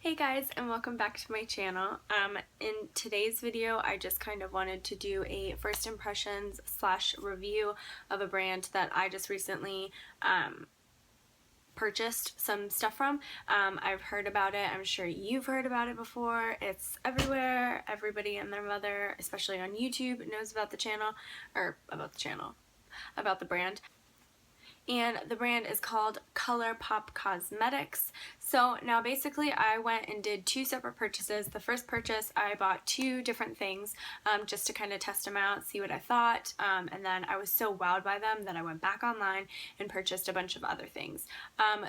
Hey guys, and welcome back to my channel. In today's video I just kind of wanted to do a first impressions / review of a brand that I just recently purchased some stuff from. I've heard about it. I'm sure you've heard about it before. It's everywhere. Everybody and their mother, especially on YouTube, knows about the channel, about the brand. And the brand is called ColourPop Cosmetics. So now basically I went and did two separate purchases. The first purchase I bought two different things just to kind of test them out, see what I thought, and then I was so wowed by them that I went back online and purchased a bunch of other things.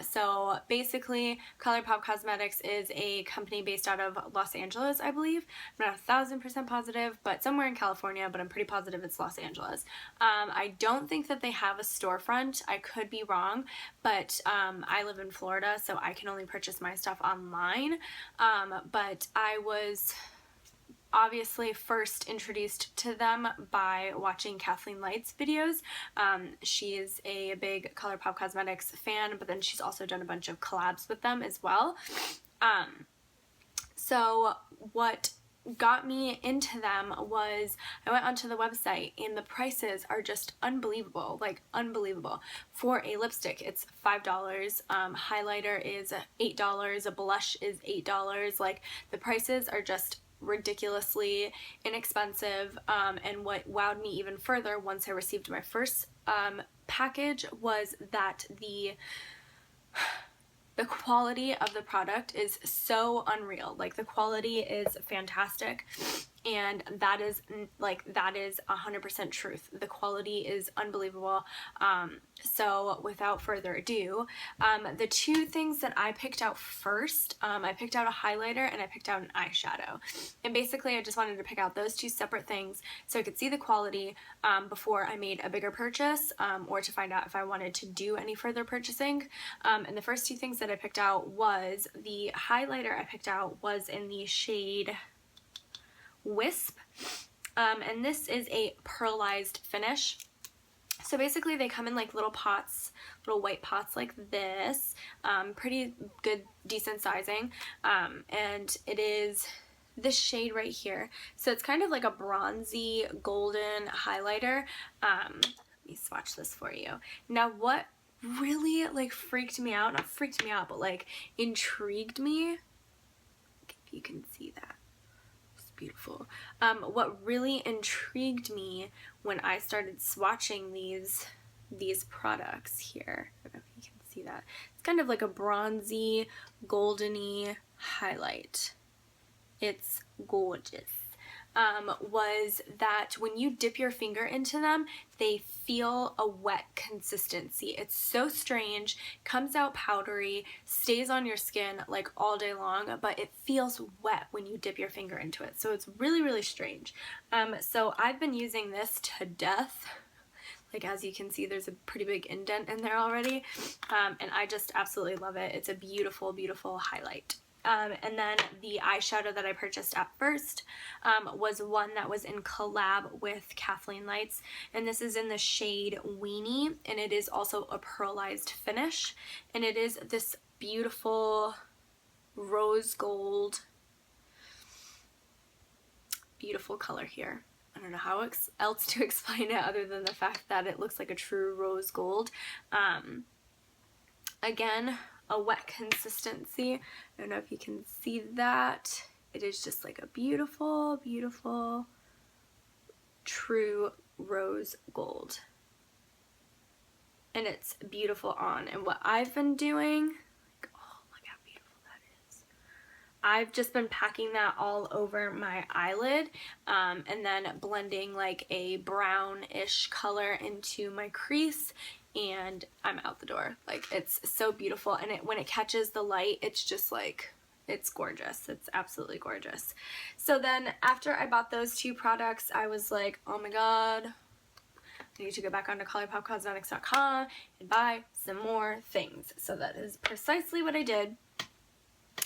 So basically ColourPop Cosmetics is a company based out of Los Angeles, I believe. I'm not 1000% positive, but somewhere in California, but I'm pretty positive it's Los Angeles. I don't think that they have a storefront. I could be wrong, but I live in Florida, so I can only purchase my stuff online. But I was obviously first introduced to them by watching Kathleen Light's videos. She is a big ColourPop Cosmetics fan, but then she's also done a bunch of collabs with them as well. So what got me into them was I went onto the website and the prices are just unbelievable, like unbelievable. For a lipstick it's $5, highlighter is $8, a blush is $8, like the prices are just ridiculously inexpensive. And what wowed me even further once I received my first package was that the quality of the product is so unreal. Like the quality is fantastic, and that is 100% truth. The quality is unbelievable. So without further ado, the two things that I picked out first, I picked out a highlighter and I picked out an eyeshadow. And basically I just wanted to pick out those two separate things so I could see the quality before I made a bigger purchase, or to find out if I wanted to do any further purchasing. And the first two things that I picked out was the highlighter I picked out was in the shade Wisp, and this is a pearlized finish. So basically they come in like little pots, little white pots like this, pretty good, decent sizing, and it is this shade right here. So it's kind of like a bronzy golden highlighter. Let me swatch this for you. Now what really like freaked me out, not freaked me out, but like intrigued me, if you can see that. Beautiful. What really intrigued me when I started swatching these products here, I don't know if you can see that, it's kind of like a bronzy, goldeny highlight. It's gorgeous. Was that when you dip your finger into them, they feel a wet consistency. It's so strange, comes out powdery, stays on your skin like all day long, but it feels wet when you dip your finger into it. So it's really, really strange. So I've been using this to death. Like as you can see, there's a pretty big indent in there already, and I just absolutely love it. It's a beautiful, beautiful highlight. And then the eyeshadow that I purchased at first was one that was in collab with Kathleen Light's, and this is in the shade Weenie, and it is also a pearlized finish, and it is this beautiful rose gold, beautiful color here. I don't know how else to explain it other than the fact that it looks like a true rose gold. Again, a wet consistency. I don't know if you can see that. It is just like a beautiful, beautiful, true rose gold. And it's beautiful on. And what I've been doing, like, oh, look how beautiful that is. I've just been packing that all over my eyelid, and then blending like a brownish color into my crease, and I'm out the door. Like, it's so beautiful, and when it catches the light, it's just like, it's gorgeous. It's absolutely gorgeous. So then after I bought those two products, I was like, oh my god, I need to go back onto ColourPopCosmetics.com and buy some more things. So that is precisely what I did.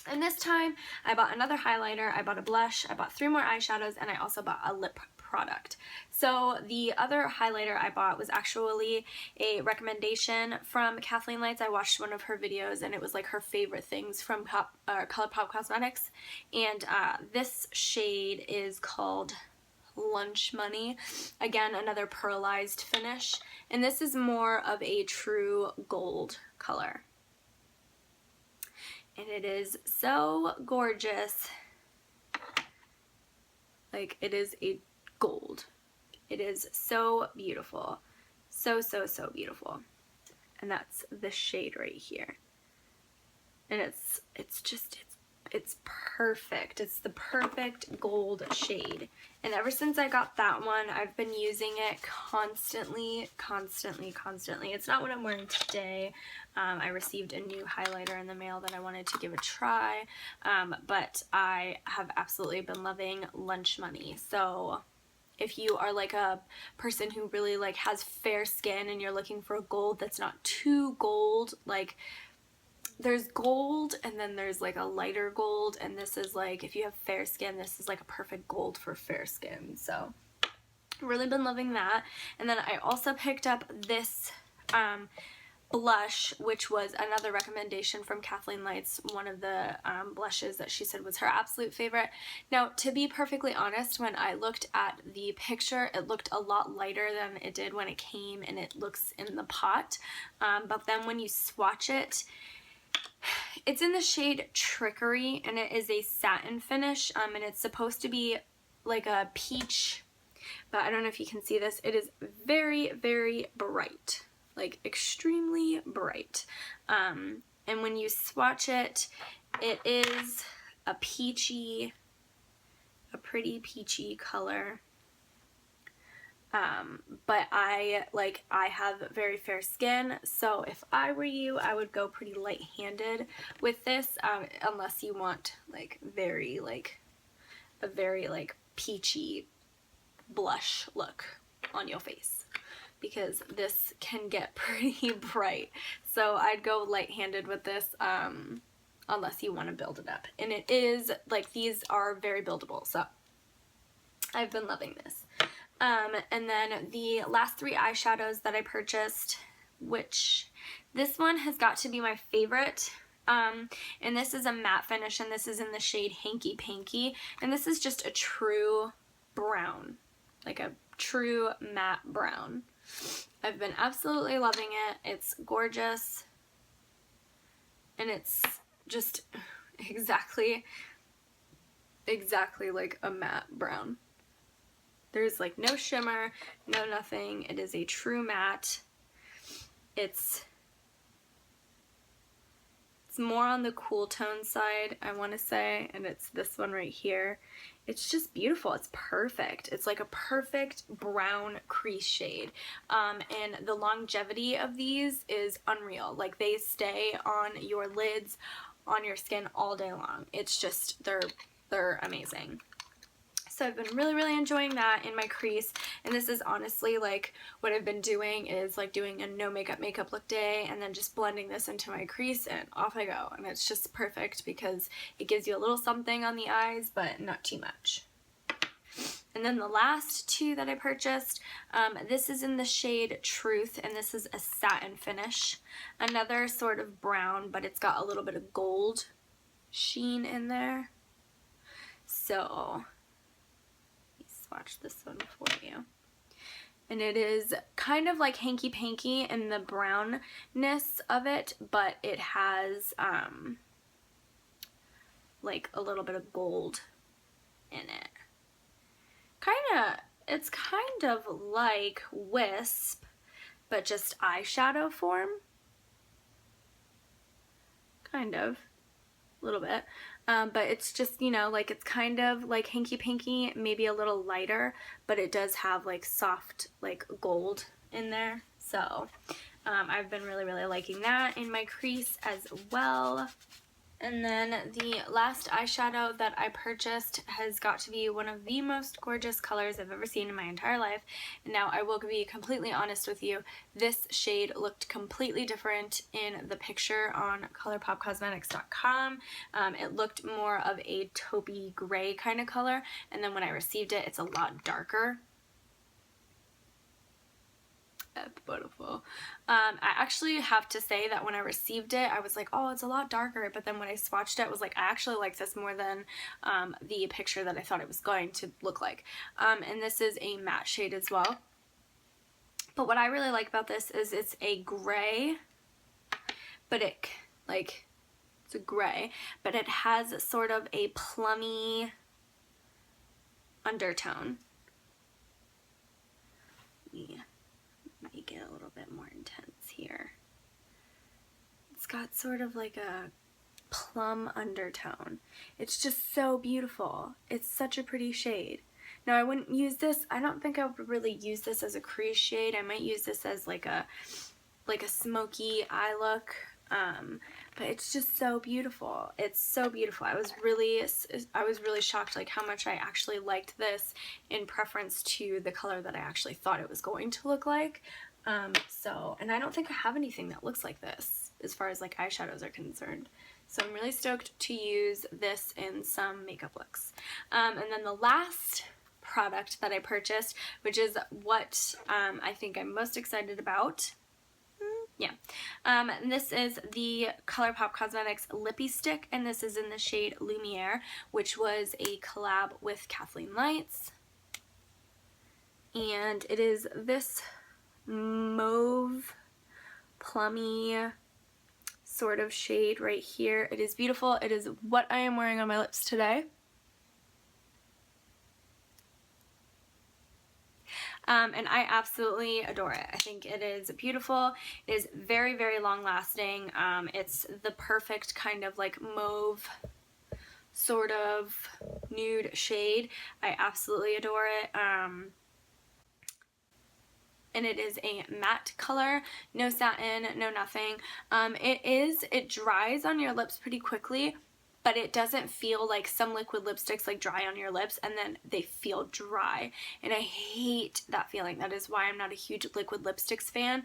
And this time I bought another highlighter, I bought a blush, I bought 3 more eyeshadows, and I also bought a lip product. So the other highlighter I bought was actually a recommendation from Kathleen Lights. I watched one of her videos and it was like her favorite things from ColourPop Cosmetics, and this shade is called Lunch Money. Again, another pearlized finish, and this is more of a true gold color. And it is so gorgeous. Like, it is a gold. It is so beautiful. So, so, so beautiful. And that's the shade right here. And it's perfect. It's the perfect gold shade. And ever since I got that one, I've been using it constantly. It's not what I'm wearing today. I received a new highlighter in the mail that I wanted to give a try, but I have absolutely been loving Lunch Money. So if you are like a person who really like has fair skin and you're looking for a gold that's not too gold, like there's gold and then there's like a lighter gold, and this is like, if you have fair skin, this is like a perfect gold for fair skin. So really been loving that. And then I also picked up this blush, which was another recommendation from Kathleen Lights, one of the blushes that she said was her absolute favorite. Now, to be perfectly honest, when I looked at the picture, it looked a lot lighter than it did when it came and it looks in the pot, but then when you swatch it, it's in the shade Trickery, and it is a satin finish, and it's supposed to be like a peach, but I don't know if you can see this. It is very, very bright, like extremely bright, and when you swatch it, it is a pretty peachy color. But I have very fair skin, so if I were you, I would go pretty light-handed with this, unless you want like a very peachy blush look on your face, because this can get pretty bright. So I'd go light-handed with this, unless you want to build it up. And it is, like, these are very buildable, so I've been loving this. And then the last three eyeshadows that I purchased, which this one has got to be my favorite, and this is a matte finish, and this is in the shade Hanky Panky, and this is just a true brown, like a true matte brown. I've been absolutely loving it. It's gorgeous, and it's just exactly like a matte brown. There's like no shimmer, no nothing. It is a true matte. It's more on the cool tone side, I want to say, and it's this one right here. It's just beautiful. It's perfect. It's like a perfect brown crease shade. And the longevity of these is unreal. Like, they stay on your lids, on your skin all day long. It's just, they're amazing. So I've been really, really enjoying that in my crease, and this is honestly like what I've been doing is like doing a no makeup look day and then just blending this into my crease and off I go, and it's just perfect because it gives you a little something on the eyes but not too much. And then the last two that I purchased, this is in the shade Truth, and this is a satin finish. Another sort of brown, but it's got a little bit of gold sheen in there. So swatch this one for you. And it is kind of like Hanky Panky in the brownness of it, but it has like a little bit of gold in it. It's kind of like Wisp, but just eyeshadow form. Kind of. A little bit. But it's just, you know, like it's kind of like Hanky Panky, maybe a little lighter, but it does have like soft like gold in there. So I've been really, really liking that in my crease as well. And then the last eyeshadow that I purchased has got to be one of the most gorgeous colors I've ever seen in my entire life. And now I will be completely honest with you, this shade looked completely different in the picture on ColourPopCosmetics.com. It looked more of a taupey gray kind of color, and then when I received it, it's a lot darker. That's beautiful. I actually have to say that when I received it, I was like, oh, it's a lot darker, but then when I swatched it, I was like, I actually like this more than the picture that I thought it was going to look like. And this is a matte shade as well. But what I really like about this is it's a gray, but it's a gray, but it has sort of a plummy undertone. Yeah. Might get a little bit more intense here. It's got sort of like a plum undertone. It's just so beautiful. It's such a pretty shade. Now I wouldn't use this, I don't think I would really use this as a crease shade. I might use this as like a smoky eye look. But it's just so beautiful. It's so beautiful. I was really shocked like how much I actually liked this in preference to the color that I actually thought it was going to look like. And I don't think I have anything that looks like this as far as like eyeshadows are concerned. So I'm really stoked to use this in some makeup looks. And then the last product that I purchased, which is what I think I'm most excited about. Yeah. This is the ColourPop Cosmetics Lippy Stick, and this is in the shade Lumiere, which was a collab with Kathleen Lights. And it is this mauve, plummy sort of shade right here. It is beautiful. It is what I am wearing on my lips today. And I absolutely adore it. I think it is beautiful. It is very, very long lasting. It's the perfect kind of like mauve sort of nude shade. I absolutely adore it. And it is a matte color, no satin, no nothing. It dries on your lips pretty quickly, but it doesn't feel like some liquid lipsticks like dry on your lips and then they feel dry, and I hate that feeling. That is why I'm not a huge liquid lipsticks fan.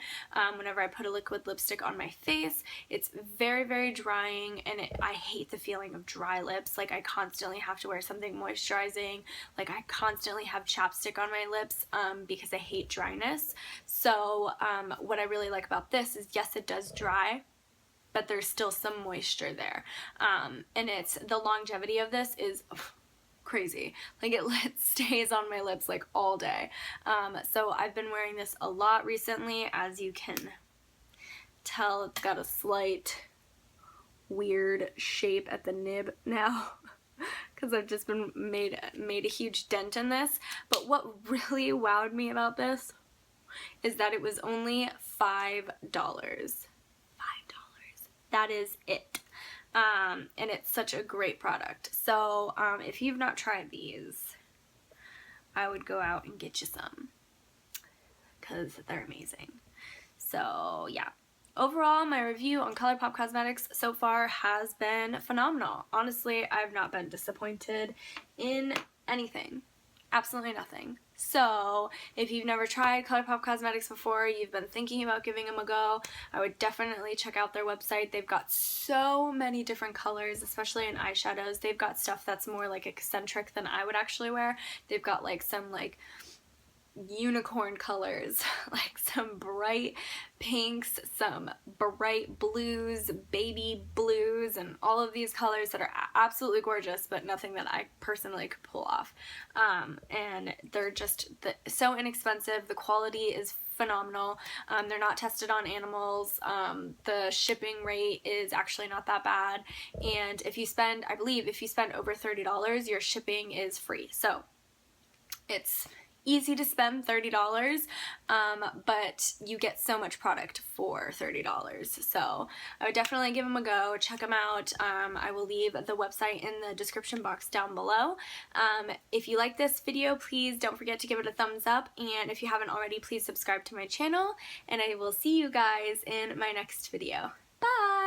Whenever I put a liquid lipstick on my face, it's very, very drying, and I hate the feeling of dry lips. Like I constantly have to wear something moisturizing, like I constantly have chapstick on my lips because I hate dryness. So what I really like about this is, yes, it does dry, but there's still some moisture there. And the longevity of this is crazy. Like it stays on my lips like all day. So I've been wearing this a lot recently. As you can tell, it's got a slight weird shape at the nib now because I've just been made a huge dent in this. But what really wowed me about this is that it was only $5. That is it. And it's such a great product. So if you've not tried these, I would go out and get you some because they're amazing. So yeah, overall my review on ColourPop Cosmetics so far has been phenomenal. Honestly, I've not been disappointed in anything. Absolutely nothing. So if you've never tried ColourPop Cosmetics before, you've been thinking about giving them a go, I would definitely check out their website. They've got so many different colors, especially in eyeshadows. They've got stuff that's more like eccentric than I would actually wear. They've got like some like unicorn colors, like some bright pinks, some bright blues, baby blues, and all of these colors that are absolutely gorgeous, but nothing that I personally could pull off. And they're just so inexpensive. The quality is phenomenal. They're not tested on animals. The shipping rate is actually not that bad. And if you spend, I believe if you spend over $30, your shipping is free. So it's easy to spend $30, but you get so much product for $30. So I would definitely give them a go. Check them out. I will leave the website in the description box down below. If you like this video, please don't forget to give it a thumbs up, and if you haven't already, please subscribe to my channel, and I will see you guys in my next video. Bye!